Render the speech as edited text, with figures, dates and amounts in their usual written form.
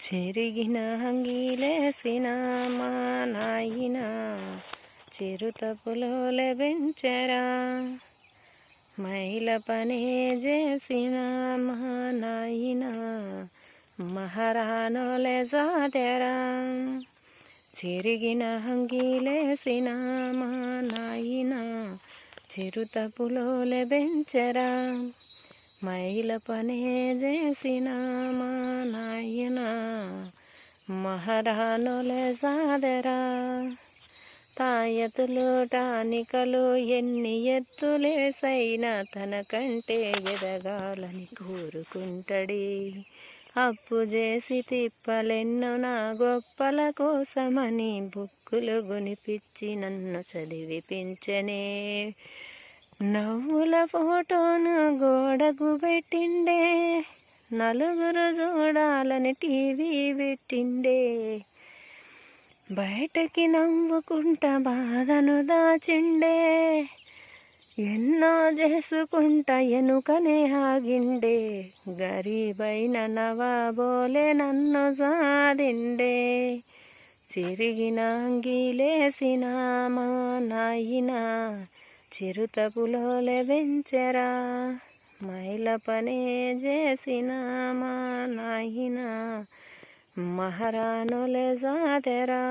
చెరిగిన హంగీలేసిన మా నాయన చిరుతపులో లెబెంచెరా. మైల పనే చేసిన మా నాయన మహారాణోలే జాతెరా. చెరిగిన హంగీలేసిన మా నాయన చిరుతపులో లెబెంచెరా. మైల పనే చేసిన మా నాయన మహారాణులే సాదెరా. తాయతులు టానికలు ఎన్ని ఎత్తులేసైనా తన కంటే ఎదగాలని కోరుకుంటడి. అప్పు చేసి తిప్పలెన్నో నా గొప్పల కోసమని బుక్కులు కొనిపిచ్చి నన్ను చదివిపించనే. నవ్వుల ఫోటోను గోడకు పెట్టిండే, నలుగురు చూడాలని టీవీ పెట్టిండే. బయటకి నవ్వుకుంటా బాధను దాచిండే, ఎన్నో చేసుకుంటా ఎనుకనే ఆగిండే. గరీబైన నవాబోలే నన్ను సాదిండే. చిరిగిన అంగీలేసిన మా నాయన చిరుతపులో లెబెంచెరా. మైల పనే చేసిన మా నాయన మహారాణులే జాతెరా.